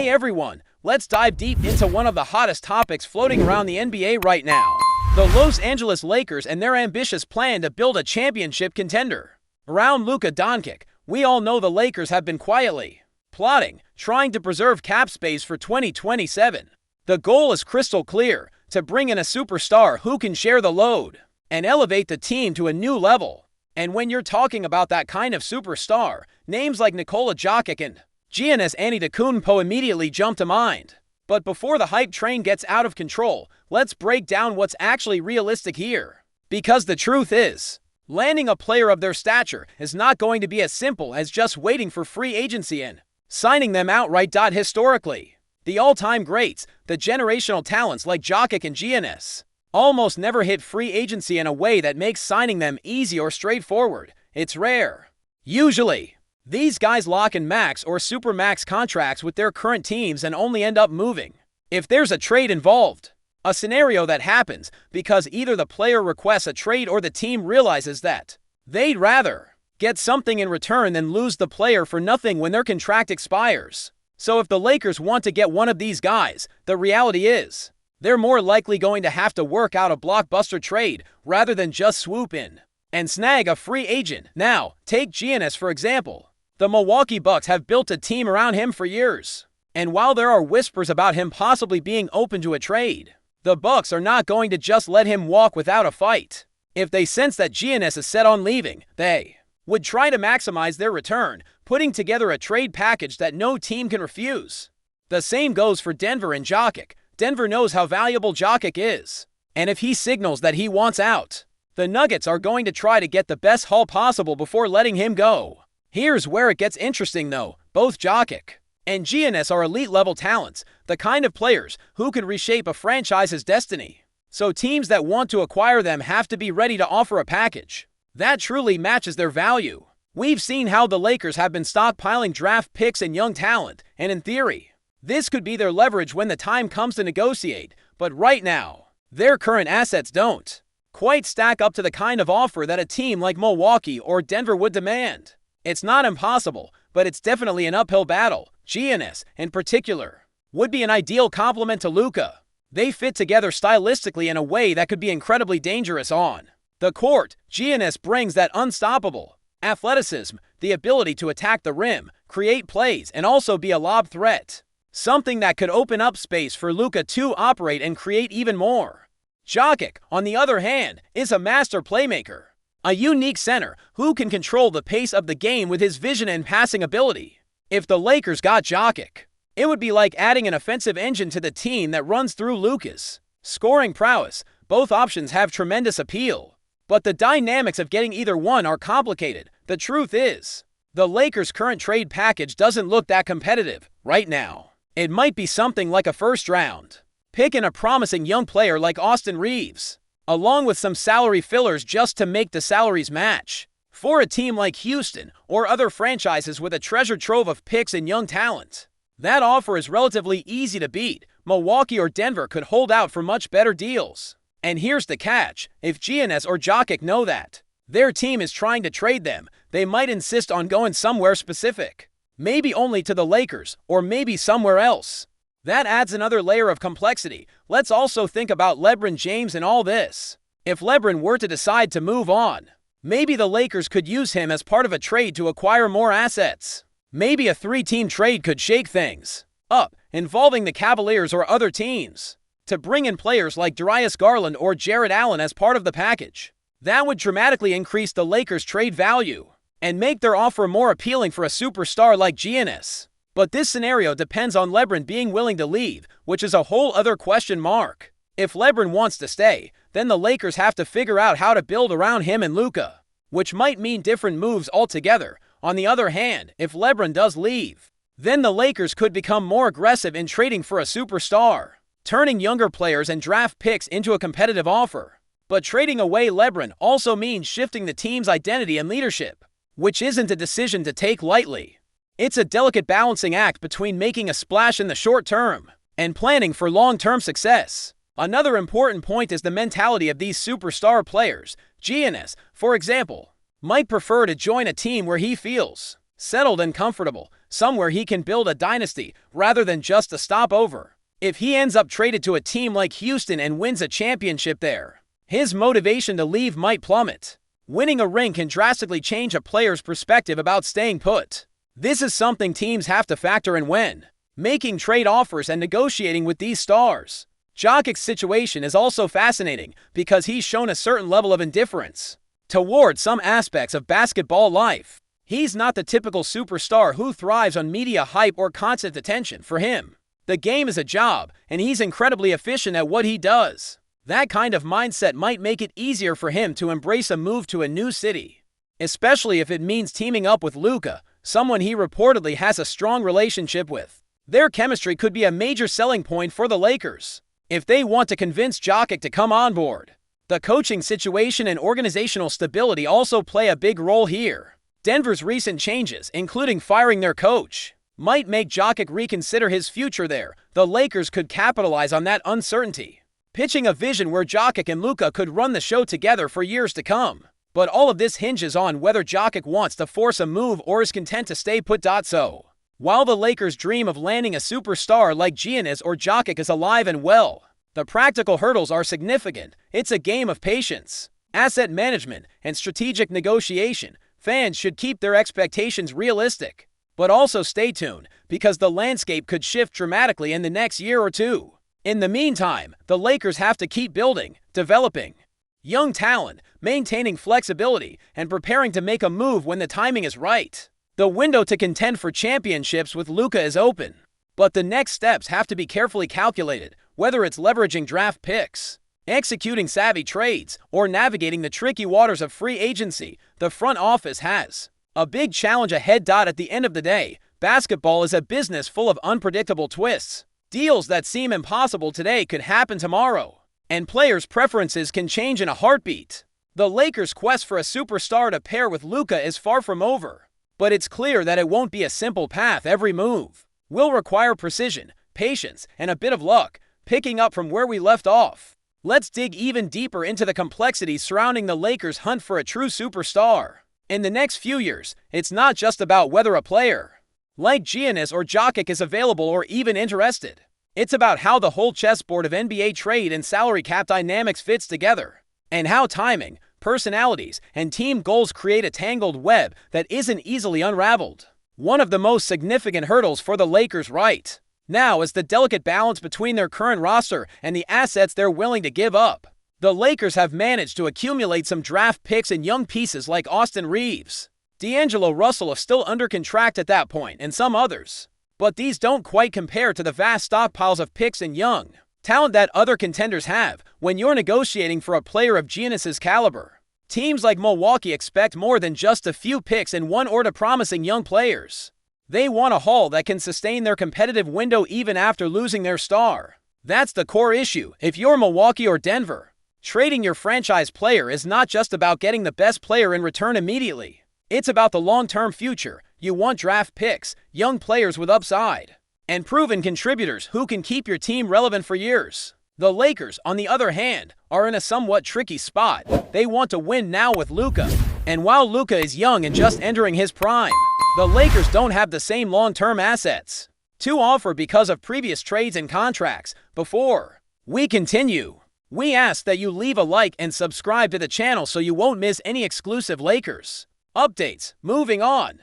Hey everyone, let's dive deep into one of the hottest topics floating around the NBA right now. The Los Angeles Lakers and their ambitious plan to build a championship contender. Around Luka Doncic, we all know the Lakers have been quietly plotting, trying to preserve cap space for 2027. The goal is crystal clear, to bring in a superstar who can share the load and elevate the team to a new level. And when you're talking about that kind of superstar, names like Nikola Jokic and Giannis Antetokounmpo immediately jump to mind. But before the hype train gets out of control, let's break down what's actually realistic here. Because the truth is, landing a player of their stature is not going to be as simple as just waiting for free agency and signing them outright. Historically, the all-time greats, the generational talents like Jokic and Giannis, almost never hit free agency in a way that makes signing them easy or straightforward. It's rare. Usually, these guys lock in max or supermax contracts with their current teams and only end up moving if there's a trade involved. A scenario that happens because either the player requests a trade or the team realizes that they'd rather get something in return than lose the player for nothing when their contract expires. So if the Lakers want to get one of these guys, the reality is they're more likely going to have to work out a blockbuster trade rather than just swoop in and snag a free agent. Now, take Giannis for example. The Milwaukee Bucks have built a team around him for years. And while there are whispers about him possibly being open to a trade, the Bucks are not going to just let him walk without a fight. If they sense that Giannis is set on leaving, they would try to maximize their return, putting together a trade package that no team can refuse. The same goes for Denver and Jokic. Denver knows how valuable Jokic is, and if he signals that he wants out, the Nuggets are going to try to get the best haul possible before letting him go. Here's where it gets interesting though. Both Jokic and Giannis are elite-level talents, the kind of players who can reshape a franchise's destiny. So teams that want to acquire them have to be ready to offer a package that truly matches their value. We've seen how the Lakers have been stockpiling draft picks and young talent, and in theory, this could be their leverage when the time comes to negotiate. But right now, their current assets don't quite stack up to the kind of offer that a team like Milwaukee or Denver would demand. It's not impossible, but it's definitely an uphill battle. Giannis, in particular, would be an ideal complement to Luka. They fit together stylistically in a way that could be incredibly dangerous on the court. Giannis brings that unstoppable athleticism, the ability to attack the rim, create plays, and also be a lob threat. Something that could open up space for Luka to operate and create even more. Jokic, on the other hand, is a master playmaker. A unique center who can control the pace of the game with his vision and passing ability. If the Lakers got Jokic, it would be like adding an offensive engine to the team that runs through Luka's scoring prowess. Both options have tremendous appeal, but the dynamics of getting either one are complicated. The truth is, the Lakers' current trade package doesn't look that competitive right now. It might be something like a first-round pick and a promising young player like Austin Reeves, along with some salary fillers just to make the salaries match. For a team like Houston or other franchises with a treasure trove of picks and young talent, that offer is relatively easy to beat. Milwaukee or Denver could hold out for much better deals. And here's the catch. If Giannis or Jokic know that their team is trying to trade them, they might insist on going somewhere specific. Maybe only to the Lakers, or maybe somewhere else. That adds another layer of complexity. Let's also think about LeBron James and all this. If LeBron were to decide to move on, maybe the Lakers could use him as part of a trade to acquire more assets. Maybe a three-team trade could shake things up, involving the Cavaliers or other teams, to bring in players like Darius Garland or Jared Allen as part of the package. That would dramatically increase the Lakers' trade value and make their offer more appealing for a superstar like Giannis. But this scenario depends on LeBron being willing to leave, which is a whole other question mark. If LeBron wants to stay, then the Lakers have to figure out how to build around him and Luka, which might mean different moves altogether. On the other hand, if LeBron does leave, then the Lakers could become more aggressive in trading for a superstar, turning younger players and draft picks into a competitive offer. But trading away LeBron also means shifting the team's identity and leadership, which isn't a decision to take lightly. It's a delicate balancing act between making a splash in the short term and planning for long-term success. Another important point is the mentality of these superstar players. Giannis, for example, might prefer to join a team where he feels settled and comfortable. somewhere he can build a dynasty rather than just a stopover. If he ends up traded to a team like Houston and wins a championship there, his motivation to leave might plummet. Winning a ring can drastically change a player's perspective about staying put. This is something teams have to factor in when making trade offers and negotiating with these stars. Jokic's situation is also fascinating because he's shown a certain level of indifference toward some aspects of basketball life. He's not the typical superstar who thrives on media hype or constant attention. For him, the game is a job, and he's incredibly efficient at what he does. That kind of mindset might make it easier for him to embrace a move to a new city, especially if it means teaming up with Luka, someone he reportedly has a strong relationship with. Their chemistry could be a major selling point for the Lakers if they want to convince Jokic to come on board. The coaching situation and organizational stability also play a big role here. Denver's recent changes, including firing their coach, might make Jokic reconsider his future there. The Lakers could capitalize on that uncertainty, pitching a vision where Jokic and Luka could run the show together for years to come. But all of this hinges on whether Jokic wants to force a move or is content to stay put. So, while the Lakers' dream of landing a superstar like Giannis or Jokic is alive and well, the practical hurdles are significant. It's a game of patience, asset management, and strategic negotiation. Fans should keep their expectations realistic, but also stay tuned because the landscape could shift dramatically in the next year or two. In the meantime, the Lakers have to keep building, developing young talent, maintaining flexibility, and preparing to make a move when the timing is right. The window to contend for championships with Luka is open, but the next steps have to be carefully calculated, whether it's leveraging draft picks, executing savvy trades, or navigating the tricky waters of free agency. The front office has a big challenge ahead. At the end of the day, basketball is a business full of unpredictable twists. Deals that seem impossible today could happen tomorrow, and players' preferences can change in a heartbeat. The Lakers' quest for a superstar to pair with Luka is far from over, but it's clear that it won't be a simple path. Every move will require precision, patience, and a bit of luck. Picking up from where we left off, let's dig even deeper into the complexities surrounding the Lakers' hunt for a true superstar. In the next few years, it's not just about whether a player like Giannis or Jokic is available or even interested. It's about how the whole chessboard of NBA trade and salary cap dynamics fits together, and how timing, personalities, and team goals create a tangled web that isn't easily unraveled. One of the most significant hurdles for the Lakers right now is the delicate balance between their current roster and the assets they're willing to give up. The Lakers have managed to accumulate some draft picks and young pieces like Austin Reeves. D'Angelo Russell is still under contract at that point, and some others. But these don't quite compare to the vast stockpiles of picks and young talent that other contenders have. When you're negotiating for a player of Giannis's caliber, teams like Milwaukee expect more than just a few picks and one or two promising young players. They want a haul that can sustain their competitive window even after losing their star. That's the core issue. If you're Milwaukee or Denver, trading your franchise player is not just about getting the best player in return immediately. It's about the long-term future. You want draft picks, young players with upside, and proven contributors who can keep your team relevant for years. The Lakers, on the other hand, are in a somewhat tricky spot. They want to win now with Luka, and while Luka is young and just entering his prime, the Lakers don't have the same long-term assets to offer because of previous trades and contracts. Before we continue, we ask that you leave a like and subscribe to the channel so you won't miss any exclusive Lakers updates. Moving on.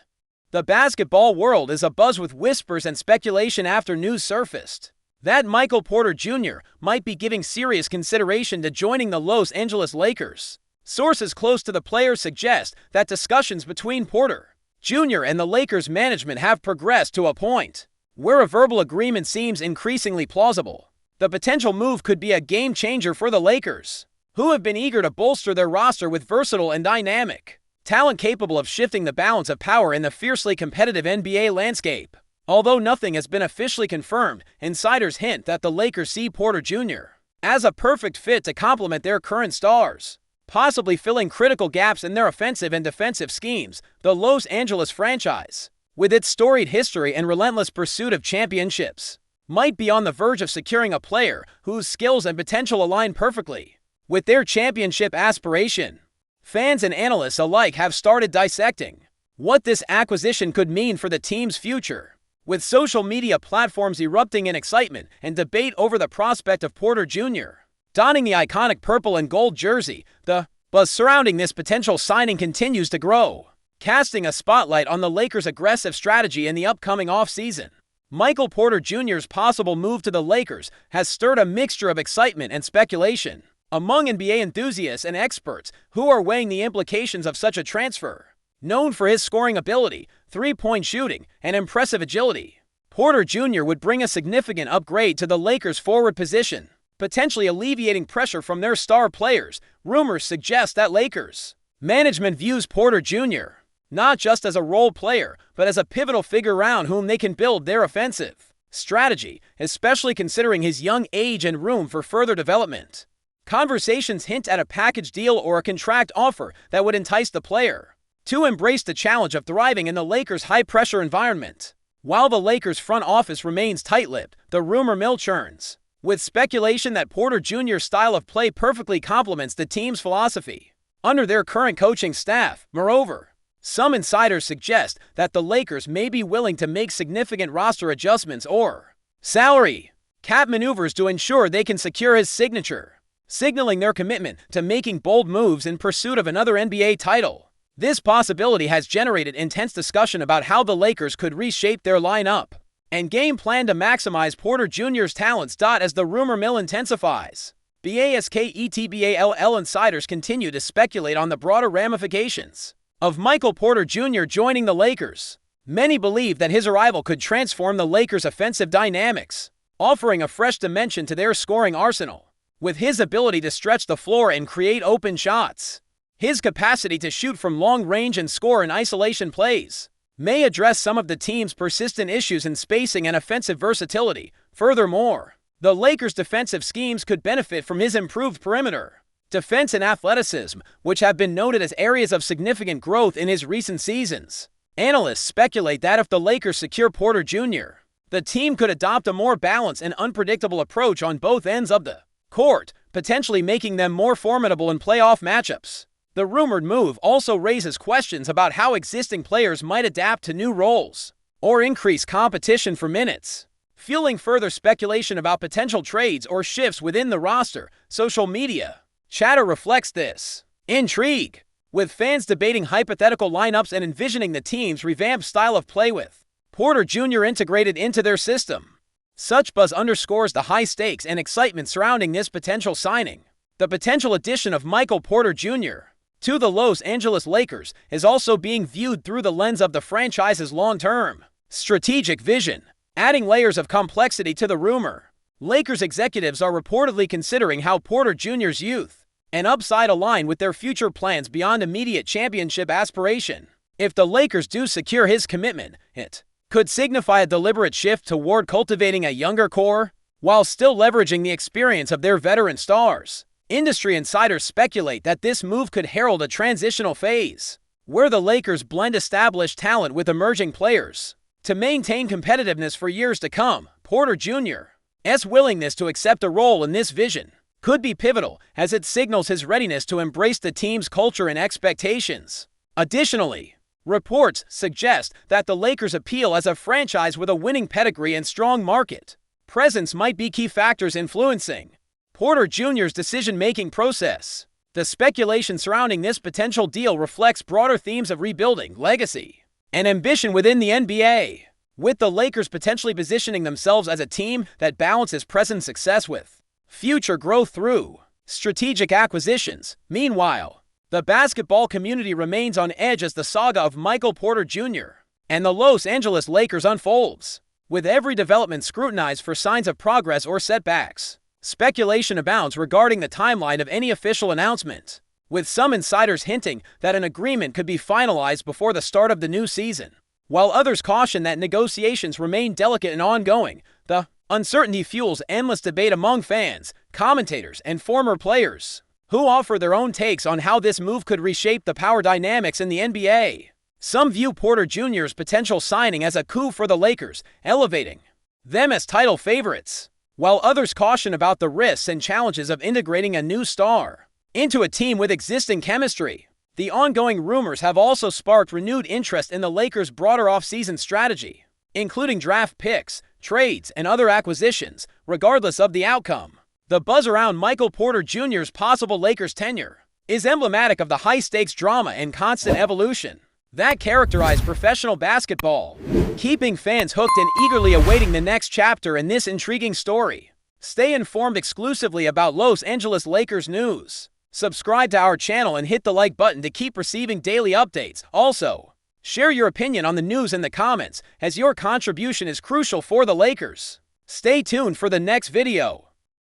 The basketball world is abuzz with whispers and speculation after news surfaced that Michael Porter Jr. might be giving serious consideration to joining the Los Angeles Lakers. Sources close to the player suggest that discussions between Porter Jr. and the Lakers management have progressed to a point where a verbal agreement seems increasingly plausible. The potential move could be a game changer for the Lakers, who have been eager to bolster their roster with versatile and dynamic talent capable of shifting the balance of power in the fiercely competitive NBA landscape. Although nothing has been officially confirmed, insiders hint that the Lakers see Porter Jr. as a perfect fit to complement their current stars, possibly filling critical gaps in their offensive and defensive schemes. The Los Angeles franchise, with its storied history and relentless pursuit of championships, might be on the verge of securing a player whose skills and potential align perfectly with their championship aspiration. Fans and analysts alike have started dissecting what this acquisition could mean for the team's future. With social media platforms erupting in excitement and debate over the prospect of Porter Jr. donning the iconic purple and gold jersey, the buzz surrounding this potential signing continues to grow, casting a spotlight on the Lakers' aggressive strategy in the upcoming offseason. Michael Porter Jr.'s possible move to the Lakers has stirred a mixture of excitement and speculation among NBA enthusiasts and experts who are weighing the implications of such a transfer. Known for his scoring ability, three-point shooting, and impressive agility, Porter Jr. would bring a significant upgrade to the Lakers' forward position, potentially alleviating pressure from their star players. Rumors suggest that Lakers management views Porter Jr. not just as a role player, but as a pivotal figure around whom they can build their offensive strategy, especially considering his young age and room for further development. Conversations hint at a package deal or a contract offer that would entice the player to embrace the challenge of thriving in the Lakers' high-pressure environment. While the Lakers' front office remains tight-lipped, the rumor mill churns, with speculation that Porter Jr.'s style of play perfectly complements the team's philosophy under their current coaching staff. Moreover, some insiders suggest that the Lakers may be willing to make significant roster adjustments or salary cap maneuvers to ensure they can secure his signature, signaling their commitment to making bold moves in pursuit of another NBA title. This possibility has generated intense discussion about how the Lakers could reshape their lineup and game plan to maximize Porter Jr.'s talents. As the rumor mill intensifies, basketball insiders continue to speculate on the broader ramifications of Michael Porter Jr. joining the Lakers. Many believe that his arrival could transform the Lakers' offensive dynamics, offering a fresh dimension to their scoring arsenal. With his ability to stretch the floor and create open shots, his capacity to shoot from long range and score in isolation plays may address some of the team's persistent issues in spacing and offensive versatility. Furthermore, the Lakers' defensive schemes could benefit from his improved perimeter defense and athleticism, which have been noted as areas of significant growth in his recent seasons. Analysts speculate that if the Lakers secure Porter Jr., the team could adopt a more balanced and unpredictable approach on both ends of the court, potentially making them more formidable in playoff matchups. The rumored move also raises questions about how existing players might adapt to new roles or increase competition for minutes, fueling further speculation about potential trades or shifts within the roster. Social media chatter reflects this intrigue, with fans debating hypothetical lineups and envisioning the team's revamped style of play with Porter Jr. integrated into their system. Such buzz underscores the high stakes and excitement surrounding this potential signing. The potential addition of Michael Porter Jr. to the Los Angeles Lakers is also being viewed through the lens of the franchise's long-term strategic vision, adding layers of complexity to the rumor. Lakers executives are reportedly considering how Porter Jr.'s youth and upside align with their future plans beyond immediate championship aspiration. If the Lakers do secure his commitment, it could signify a deliberate shift toward cultivating a younger core while still leveraging the experience of their veteran stars. Industry insiders speculate that this move could herald a transitional phase where the Lakers blend established talent with emerging players to maintain competitiveness for years to come. Porter Jr.'s willingness to accept a role in this vision could be pivotal, as it signals his readiness to embrace the team's culture and expectations. Additionally, reports suggest that the Lakers' appeal as a franchise with a winning pedigree and strong market presence might be key factors influencing Porter Jr.'s decision-making process. The speculation surrounding this potential deal reflects broader themes of rebuilding, legacy, and ambition within the NBA, with the Lakers potentially positioning themselves as a team that balances present success with future growth through strategic acquisitions. Meanwhile, the basketball community remains on edge as the saga of Michael Porter Jr. and the Los Angeles Lakers unfolds, with every development scrutinized for signs of progress or setbacks. Speculation abounds regarding the timeline of any official announcement, with some insiders hinting that an agreement could be finalized before the start of the new season, while others caution that negotiations remain delicate and ongoing. The uncertainty fuels endless debate among fans, commentators, and former players, who offer their own takes on how this move could reshape the power dynamics in the NBA. Some view Porter Jr.'s potential signing as a coup for the Lakers, elevating them as title favorites, while others caution about the risks and challenges of integrating a new star into a team with existing chemistry. The ongoing rumors have also sparked renewed interest in the Lakers' broader offseason strategy, including draft picks, trades, and other acquisitions, regardless of the outcome. The buzz around Michael Porter Jr.'s possible Lakers tenure is emblematic of the high-stakes drama and constant evolution that characterize professional basketball, keeping fans hooked and eagerly awaiting the next chapter in this intriguing story. Stay informed exclusively about Los Angeles Lakers news. Subscribe to our channel and hit the like button to keep receiving daily updates. Also, share your opinion on the news in the comments, as your contribution is crucial for the Lakers. Stay tuned for the next video.